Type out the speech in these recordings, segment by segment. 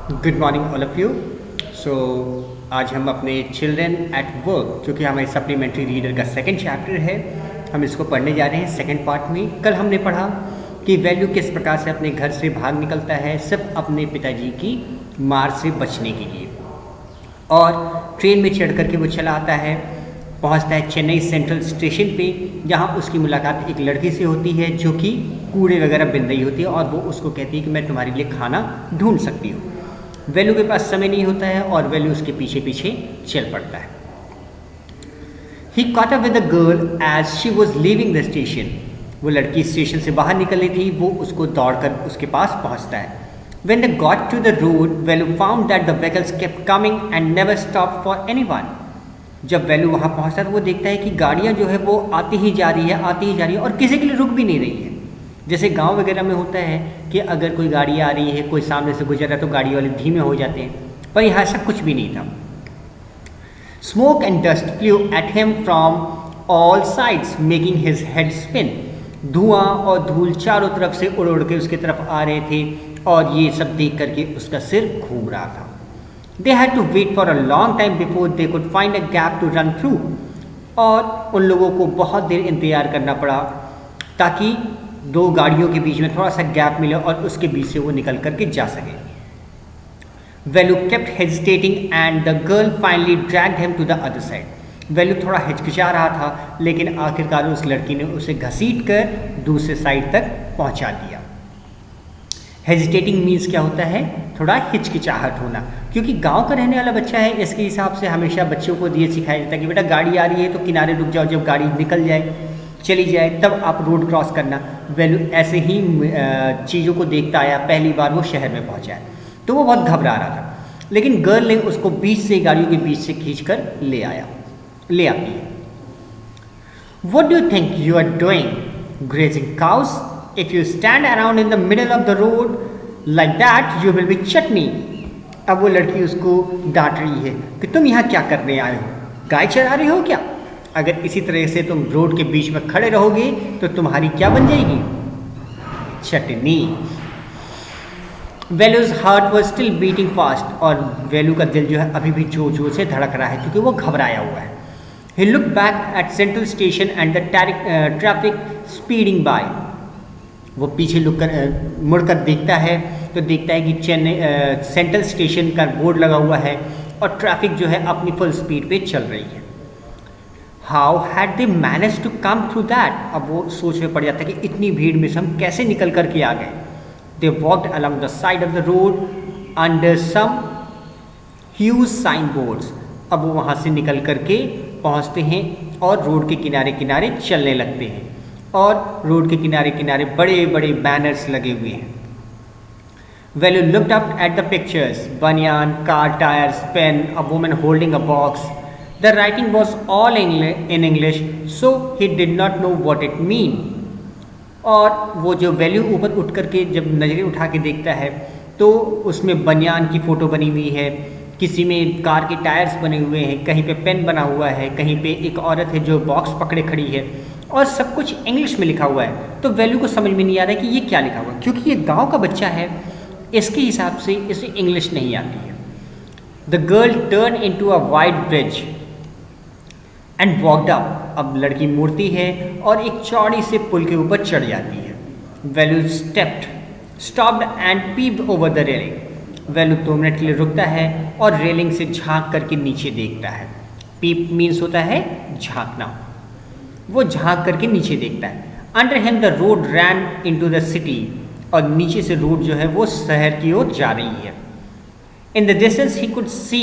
Good morning all of you. So आज हम अपने चिल्ड्रन एट वर्क, जो कि हमारी सप्लीमेंट्री रीडर का सेकंड चैप्टर है, हम इसको पढ़ने जा रहे हैं सेकंड पार्ट में। कल हमने पढ़ा कि वैल्यू किस प्रकार से अपने घर से भाग निकलता है सिर्फ अपने पिताजी की मार से बचने के लिए, और ट्रेन में चढ़ करके वो चला आता है, पहुंचता है चेन्नई सेंट्रल स्टेशन पे, जहां उसकी मुलाकात एक लड़की से होती है जो कि कूड़े वगैरह बिन रही होती है, और वो उसको कहती है कि मैं तुम्हारे लिए खाना ढूंढ सकती हूँ। वैल्यू के पास समय नहीं होता है और वैल्यू उसके पीछे पीछे चल पड़ता है। ही caught up with the girl as she was leaving the station। वो लड़की स्टेशन से बाहर निकल रही थी, वो उसको दौड़कर उसके पास पहुंचता है। When they got to the road, Velu found that the vehicles kept coming and never stopped for anyone। जब वैल्यू वहाँ पहुँचता है तो वो देखता है कि गाड़ियाँ जो है वो आती ही जा रही है और किसी के लिए रुक भी नहीं रही है। जैसे गांव वगैरह में होता है कि अगर कोई गाड़ी आ रही है, कोई सामने से गुजर रहा है तो गाड़ी वाले धीमे हो जाते हैं, पर यहाँ ऐसा कुछ भी नहीं था। Smoke and dust flu at him from all sides making his head spin. धुआं और धूल चारों तरफ से उड़ उड़ के उसकी तरफ आ रहे थे और ये सब देख करके उसका सिर घूम रहा था। They had to wait for a long time before they could find a gap to run through. और उन लोगों को बहुत देर इंतजार करना पड़ा ताकि दो गाड़ियों के बीच में थोड़ा सा गैप मिले और उसके बीच से वो निकल करके जा सके। Velu kept hesitating and the girl finally dragged him to the other side. Velu थोड़ा हिचकिचा रहा था, लेकिन आखिरकार उस लड़की ने उसे घसीट कर दूसरे साइड तक पहुंचा दिया। हेजिटेटिंग मीन्स क्या होता है? थोड़ा हिचकिचाहट होना, क्योंकि गांव का रहने वाला बच्चा है, इसके हिसाब से हमेशा बच्चों को ये सिखाया जाता है कि बेटा गाड़ी आ रही है तो किनारे रुक जाओ, जब गाड़ी निकल जाए चली जाए तब आप रोड क्रॉस करना। वैल्यू ऐसे ही चीज़ों को देखता आया, पहली बार वो शहर में पहुंचा है तो वो बहुत घबरा रहा था, लेकिन गर्ल ने उसको बीच से, गाड़ियों के बीच से खींच कर ले आती है। What do you think you are doing? Grazing cows? If you stand around in the middle of the road like that, you will be chutney। अब वो लड़की उसको डांट रही है कि तुम यहाँ क्या करने आए हो, गाय चरा रहे हो क्या? अगर इसी तरह से तुम रोड के बीच में खड़े रहोगे तो तुम्हारी क्या बन जाएगी? चटनी। Velu's heart was still beating fast, और वैल्यू का दिल जो है अभी भी जोर जोर से धड़क रहा है क्योंकि वो घबराया हुआ है। He look back at central station and the traffic speeding by. वो पीछे मुड़कर देखता है तो देखता है कि चेन्नई सेंट्रल स्टेशन का बोर्ड लगा हुआ है और ट्रैफिक जो है अपनी फुल स्पीड पे चल रही है। How had they manage to come through that? अब वो सोच में पड़ जाता है कि इतनी भीड़ में से हम कैसे निकल करके आ गए। They walked along the side of the road under some huge sign boards. अब वो वहाँ से निकल करके पहुँचते हैं और रोड के किनारे किनारे चलने लगते हैं, और रोड के किनारे किनारे बड़े बड़े बैनर्स लगे हुए हैं। Velu looked up at the pictures: banyan, car tires, pen, a woman holding a box. The writing was all in English, so he did not know what it mean। और वो जो वैल्यू ऊपर उठ करके जब नज़रें उठा के देखता है तो उसमें बनियान की फ़ोटो बनी हुई है, किसी में कार के टायर्स बने हुए हैं, कहीं पे पेन बना हुआ है, कहीं पे एक औरत है जो बॉक्स पकड़े खड़ी है, और सब कुछ इंग्लिश में लिखा हुआ है। तो वैल्यू को समझ में नहीं आ रहा है कि ये क्या लिखा हुआ है, क्योंकि ये गाँव का बच्चा है, इसके हिसाब से इसे इंग्लिश नहीं आती है। The girl turn into a wide bridge and walked up. अब लड़की मुड़ती है और एक चौड़ी से पुल के ऊपर चढ़ जाती है। Value stopped and peeped over the railing. Value 2 minute के लिए रुकता है और रेलिंग से झांक करके नीचे देखता है। पीप मीन्स होता है झांकना। वो झांक करके नीचे देखता है। Under him the road ran into the city. और नीचे से रोड जो है वो शहर की ओर जा रही है। In the distance he could see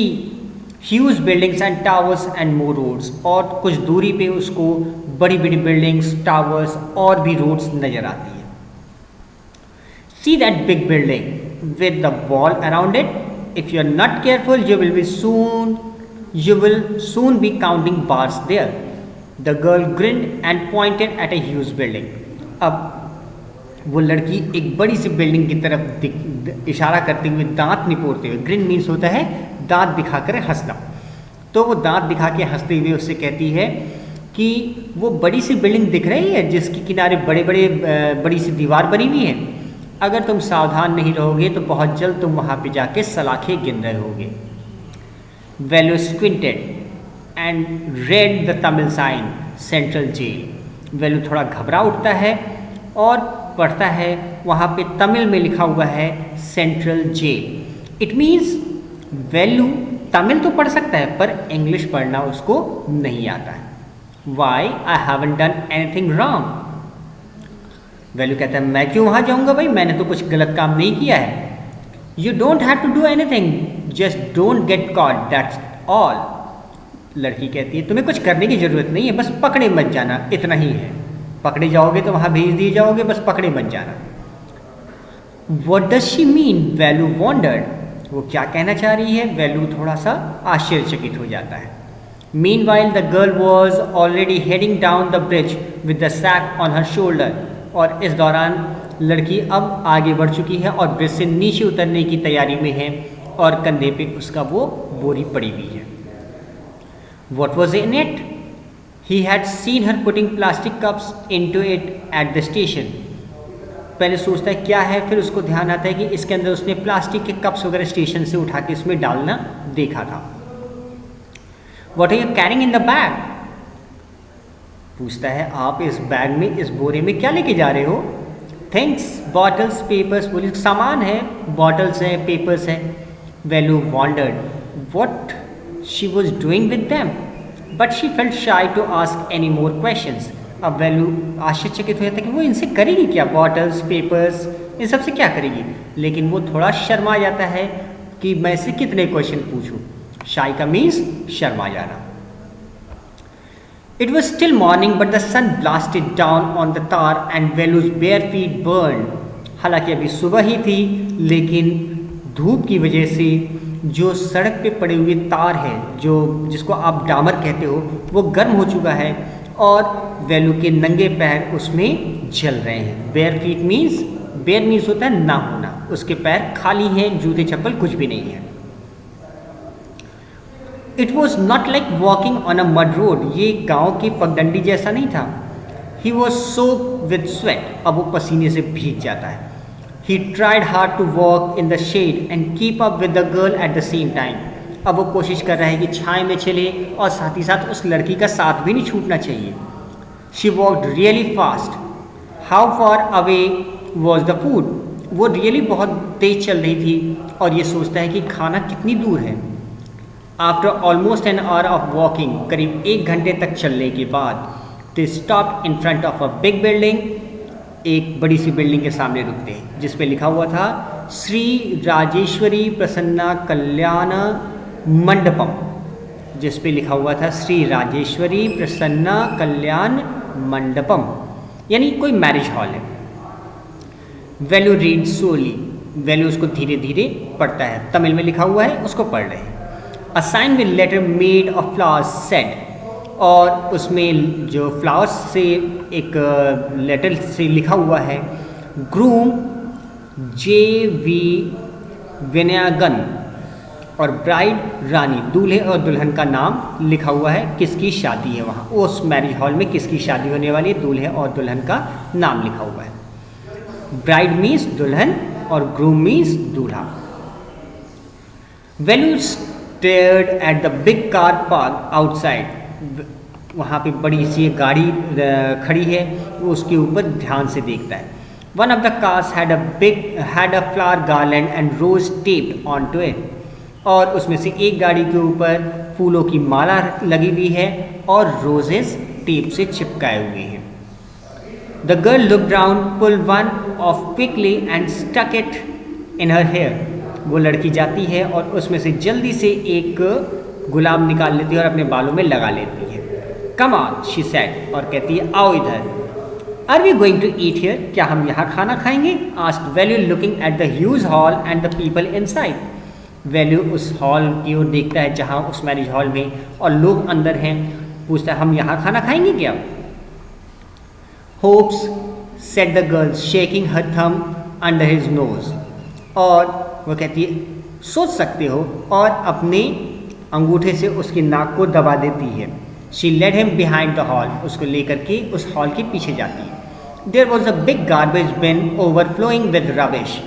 huge buildings and towers and more roads. और कुछ दूरी पे उसको बड़ी बड़ी बिल्डिंग्स, टावर्स और भी रोड्स नजर आती है। See that big building with the wall around it. If you are not careful you will soon be counting bars there. The girl grinned and pointed at a huge building. अब वो लड़की एक बड़ी सी building की तरफ इशारा करते हुए, दांत निपोड़ते हुए, ग्रिन मीन्स होता है दांत दिखाकर हंसना, तो वो दांत दिखा के हंसते हुए उससे कहती है कि वो बड़ी सी बिल्डिंग दिख रही है जिसके किनारे बड़ी सी दीवार बनी हुई है, अगर तुम सावधान नहीं रहोगे तो बहुत जल्द तुम वहाँ पे जाके सलाखें गिन रहे होगे। Velu squinted and read the Tamil sign central jail. Velu थोड़ा घबरा उठता है और पढ़ता है, वहाँ पे तमिल में लिखा हुआ है सेंट्रल जेल। इट मीन्स वेलू तमिल तो पढ़ सकता है पर इंग्लिश पढ़ना उसको नहीं आता है। Why I haven't done anything wrong. Velu कहता है मैं क्यों वहाँ जाऊँगा भाई, मैंने तो कुछ गलत काम नहीं किया है। You don't have to do anything, just don't get caught, that's all. लड़की कहती है तुम्हें कुछ करने की ज़रूरत नहीं है, बस पकड़े मत जाना, इतना ही है। पकड़े जाओगे तो वहाँ भेज दिए जाओगे, बस पकड़े मत जाना। What does she mean? Velu wondered. वो क्या कहना चाह रही है? वेलू थोड़ा सा आश्चर्यचकित हो जाता है। Meanwhile, the girl was already heading down the bridge with the sack on her shoulder. और इस दौरान लड़की अब आगे बढ़ चुकी है और ब्रिज से नीचे उतरने की तैयारी में है और कंधे पे उसका वो बोरी पड़ी हुई है। What was in it? He had seen her putting plastic cups into it at the station. पहले सोचता है क्या है, फिर उसको ध्यान आता है कि इसके अंदर उसने प्लास्टिक के कप्स वगैरह स्टेशन से उठा के इसमें डालना देखा था। What are you carrying in the bag? पूछता है आप इस बैग में, इस बोरे में क्या लेके जा रहे हो? Things, bottles, papers, बोली सामान है, bottles है, papers है। Velu wondered what she was doing with them, but she felt shy to ask any more questions. अब वेलू आश्चर्यचकित हो जाता है कि वो इनसे करेगी क्या, बॉटल्स, पेपर्स, इन सब से क्या करेगी, लेकिन वो थोड़ा शर्मा जाता है कि मैं इससे कितने क्वेश्चन पूछूं। शाई का मीन्स शर्मा जाना। It was still morning but the sun blasted down on the tar and Velu's bare feet burn. हालांकि अभी सुबह ही थी लेकिन धूप की वजह से जो सड़क पे पड़े हुए तार है, जो जिसको आप डामर कहते हो, वो गर्म हो चुका है और वेलू के नंगे पैर उसमें जल रहे हैं। Bare feet means, bare means होता है ना होना, उसके पैर खाली हैं, जूते चप्पल कुछ भी नहीं है। It was not like walking on a mud road, ये गांव की पगडंडी जैसा नहीं था। He was soaked with sweat, अब वो पसीने से भीग जाता है। He tried hard to walk in the shade and keep up with the girl at the same time. अब वो कोशिश कर रहा है कि छाए में चले और साथ ही साथ उस लड़की का साथ भी नहीं छूटना चाहिए। She walked really fast. How far away was the food, वो रियली बहुत तेज चल रही थी और ये सोचता है कि खाना कितनी दूर है। After almost an hour of walking, करीब 1 घंटे तक चलने के बाद, they stopped in front of a big building. एक बड़ी सी बिल्डिंग के सामने रुकते हैं जिस पे लिखा हुआ था श्री राजेश्वरी प्रसन्ना कल्याण मंडपम, जिस पे लिखा हुआ था श्री राजेश्वरी प्रसन्ना कल्याण मंडपम, यानी कोई मैरिज हॉल है। वेलू रीड स्लोली, वेलू उसको धीरे धीरे पढ़ता है, तमिल में लिखा हुआ है, उसको पढ़ रहे हैं। A sign with letter made of flowers said, और उसमें जो फ्लावर्स से एक लेटर से लिखा हुआ है ग्रूम J.V. विनयागन और ब्राइड रानी, दूल्हे और दुल्हन का नाम लिखा हुआ है, किसकी शादी है वहाँ, उस मैरिज हॉल में किसकी शादी होने वाली है, दूल्हे और दुल्हन का नाम लिखा हुआ है। ब्राइड मीन्स दुल्हन और ग्रूम मीन्स दूल्हा। Velu stared at the big car park outside, वहाँ पे बड़ी सी गाड़ी खड़ी है, वो उसके ऊपर ध्यान से देखता है। One of the cars had a flower garland and rose taped on to it, और उसमें से एक गाड़ी के ऊपर फूलों की माला लगी हुई है और रोजेस टेप से चिपकाए हुए हैं। The girl looked round, pulled one of quickly and stuck it in her hair, वो लड़की जाती है और उसमें से जल्दी से एक गुलाब निकाल लेती है और अपने बालों में लगा लेती है। कम ऑन शी सेड, और कहती है आओ इधर। Are we going to eat here, क्या हम यहाँ खाना खाएंगे? Asked Velu looking at the huge hall and the people inside. Velu उस हॉल की ओर देखता है जहाँ उस मैरिज हॉल में और लोग अंदर हैं, पूछता है हम यहाँ खाना खाएंगे क्या? Hopes said the girl shaking her thumb under his nose, और वो कहती है सोच सकते हो, और अपने अंगूठे से उसकी नाक को दबा देती है। She led him behind the hall, उसको लेकर के उस हॉल के पीछे जाती है। There was a big garbage bin overflowing with rubbish,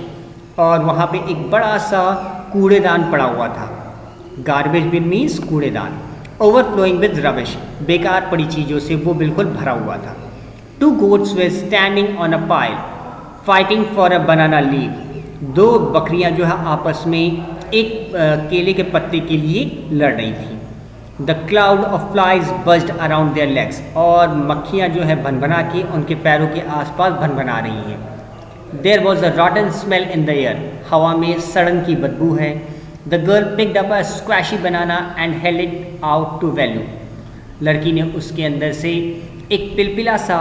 और वहाँ पे एक बड़ा सा कूड़ेदान पड़ा हुआ था। गार्बेज बिन मीन्स कूड़ेदान, ओवरफ्लोइंग विद रबिश, बेकार पड़ी चीज़ों से वो बिल्कुल भरा हुआ था। To goats way standing on a pile fighting for a banana leave, दो बकरियां जो है आपस में एक केले के पत्ते के लिए लड़ रही थी। The cloud of flies buzzed around their legs, और मक्खियाँ जो है भनभना के उनके पैरों के आसपास भनभना रही हैं। There was a rotten smell in the air, हवा में सड़न की बदबू है। The girl picked up a squashy banana and held it out to Velu, लड़की ने उसके अंदर से एक पिलपिला सा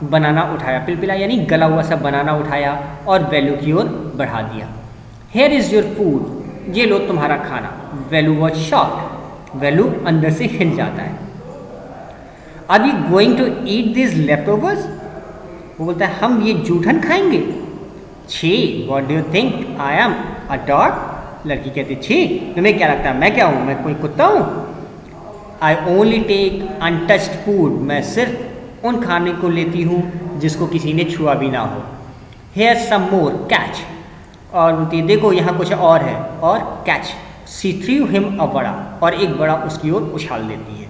बनाना उठाया, पिलपिला यानी गला हुआ सा बनाना उठाया और वैल्यू की ओर बढ़ा दिया। हेयर इज़ योर फूड, ये लो तुम्हारा खाना। वैल्यू वॉज शॉक्ड, वैल्यू अंदर से हिल जाता है। Are you going to eat this leftovers, वो बोलता है हम ये जूठन खाएंगे। छी, what do you think I am a dog, लड़की कहती छी तुम्हें क्या लगता है मैं क्या हूँ, मैं कोई कुत्ता हूँ। I only take untouched food, मैं सिर्फ उन खाने को लेती हूँ जिसको किसी ने छुआ भी ना हो। हेयर सम मोर कैच, और बोलती है देखो यहाँ कुछ और है, और catch. She threw him a बड़ा, और एक बड़ा उसकी ओर उछाल देती है।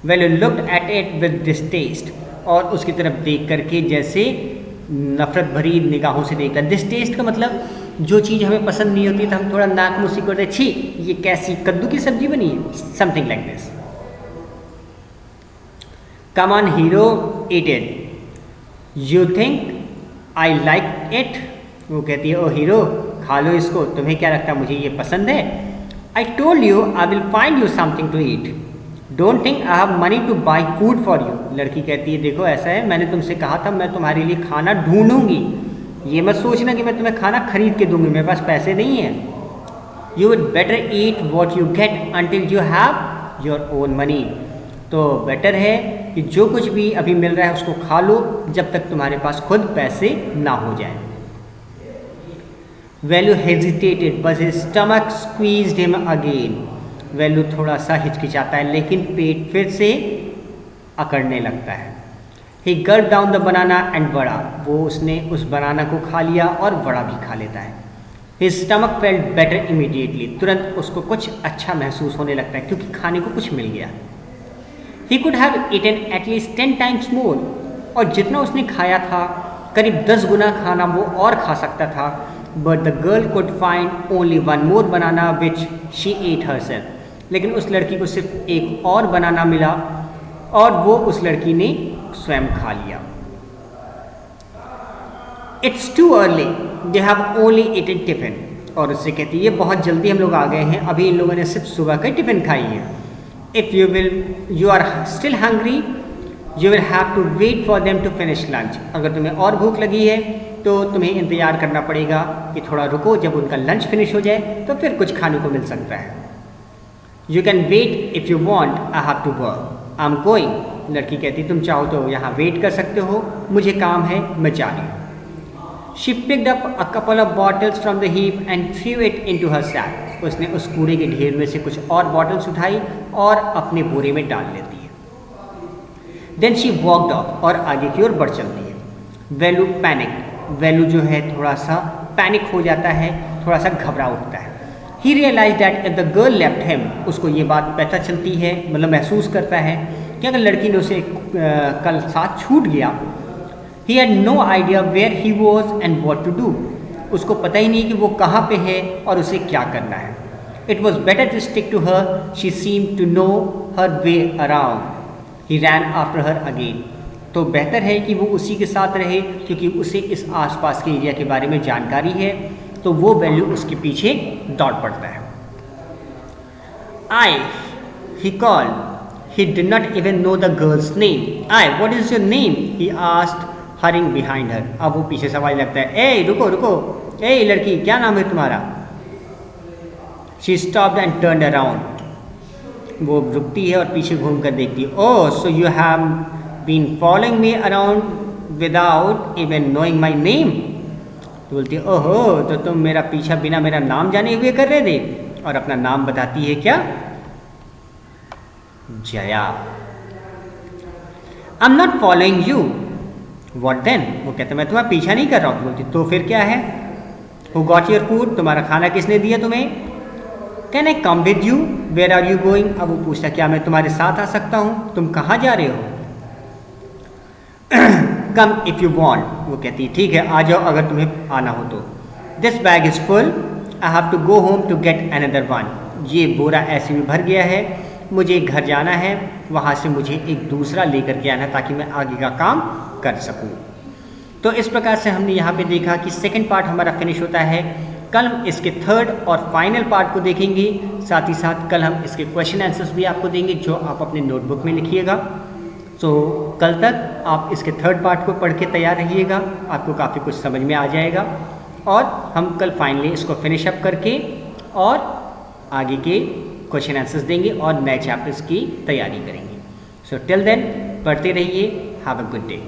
Velu looked at it with distaste, और उसकी तरफ देख करके जैसे नफरत भरी निगाहों से देखकर। डिस्टेस्ट का मतलब जो चीज़ हमें पसंद नहीं होती तो हम थोड़ा नाक मुसी करते, छी ये कैसी कद्दू की सब्जी बनी है, something like this. Come on hero eat it, you think I like it, वो कहती है ओ हीरो खा लो इसको, तुम्हें क्या लगता है मुझे ये पसंद है। I told you I will find you something to eat, don't think I have money to buy food for you. लड़की कहती है देखो ऐसा है, मैंने तुमसे कहा था मैं तुम्हारे लिए खाना ढूंढूंगी, ये मत सोचना कि मैं तुम्हें खाना खरीद के दूंगी, मेरे पास पैसे नहीं है। You would better eat what you get until you have your own money, तो बेटर है कि जो कुछ भी अभी मिल रहा है उसको खा लो जब तक तुम्हारे पास खुद पैसे ना हो जाए। Value hesitated but his stomach squeezed him again, value थोड़ा सा हिचकिचाता है लेकिन पेट फिर से अकड़ने लगता है। He gulped down the banana and vada, वो उसने उस बनाना को खा लिया और वड़ा भी खा लेता है। His stomach felt better immediately, तुरंत उसको कुछ अच्छा महसूस होने लगता है क्योंकि खाने को कुछ मिल गया। He could have eaten at least 10 times more, और जितना उसने खाया था करीब 10 गुना खाना वो और खा सकता था। But the girl could find only 1 more banana which she ate herself, लेकिन उस लड़की को सिर्फ एक और बनाना मिला और वो उस लड़की ने स्वयं खा लिया। It's too early, they have only eaten tiffin, और उससे कहती है ये बहुत जल्दी हम लोग आ गए हैं, अभी इन लोगों ने सिर्फ सुबह का टिफिन खाई है। If you are still hungry you will have to wait for them to finish lunch, अगर तुम्हें और भूख लगी है तो तुम्हें इंतज़ार करना पड़ेगा कि थोड़ा रुको, जब उनका लंच फिनिश हो जाए तो फिर कुछ खाने को मिल सकता है। You can wait if you want, I have to work, I am going, लड़की कहती तुम चाहो तो यहाँ वेट कर सकते हो, मुझे काम है, मैं जा रही हूँ। She picked up a couple of bottles from the heap and threw it into her sack, उसने उस कूड़े के ढेर में से कुछ और बॉटल्स उठाई और अपने बोरे में डाल लेती है। देन शी वॉकड ऑफ, और आगे की ओर बढ़ चलती है। वैल्यू पैनिक, वैल्यू जो है थोड़ा सा पैनिक हो जाता है, थोड़ा सा घबरा उठता है। He realised that if the girl left him, उसको ये बात पता चलती है, मतलब महसूस करता है कि अगर लड़की ने उसे कल साथ छूट गया, he had no idea where he was and what to do, उसको पता ही नहीं कि वो कहाँ पे है और उसे क्या करना है। It was better to stick to her, she seem to know her way around, he ran after her again, तो बेहतर है कि वो उसी के साथ रहे क्योंकि उसे इस आसपास के एरिया के बारे में जानकारी है, तो वो वैल्यू उसके पीछे दौड़ पड़ता है। Hey, he called, he did not even know the girl's name. Hey, what is your name, he asked hurrying behind her, अब वो पीछे सवाल लगता है, ए रुको रुको, ए लड़की क्या नाम है तुम्हारा। She stopped and turned around, वो रुकती है और पीछे घूम कर देखती है। Oh so you have been following me around without even knowing my name, तो बोलती है ओहो तो तुम मेरा पीछा बिना मेरा नाम जाने हुए कर रहे थे, और अपना नाम बताती है क्या, Jaya. I am not following you, what then, वो कहते मैं तुम्हारा पीछा नहीं कर रहा हूँ। बोलती तो फिर क्या है। हु गॉट योर फूड, तुम्हारा खाना किसने दिया तुम्हें। Can I come with you, where are you going, अब वो पूछता क्या मैं तुम्हारे साथ आ सकता हूँ, तुम कहाँ जा रहे हो। कम इफ़ यू वॉन्ट, वो कहती है ठीक है आ जाओ अगर तुम्हें आना हो तो। This bag is full, I have to go home to get another one, ये बोरा ऐसे में भर गया है, मुझे घर जाना है, वहाँ से मुझे एक दूसरा लेकर के आना ताकि मैं आगे का काम कर सकूँ। तो इस प्रकार से हमने यहाँ पे देखा कि सेकंड पार्ट हमारा फिनिश होता है। कल हम इसके थर्ड और फाइनल पार्ट को देखेंगे, साथ ही साथ कल हम इसके क्वेश्चन आंसर्स भी आपको देंगे जो आप अपने नोटबुक में लिखिएगा। तो कल तक आप इसके थर्ड पार्ट को पढ़ के तैयार रहिएगा, आपको काफ़ी कुछ समझ में आ जाएगा और हम कल फाइनली इसको फिनिश अप करके और आगे के क्वेश्चन आंसर्स देंगे और नए चैप्टर्स की तैयारी करेंगे। सो टिल देन पढ़ते रहिए, हैव अ गुड डे।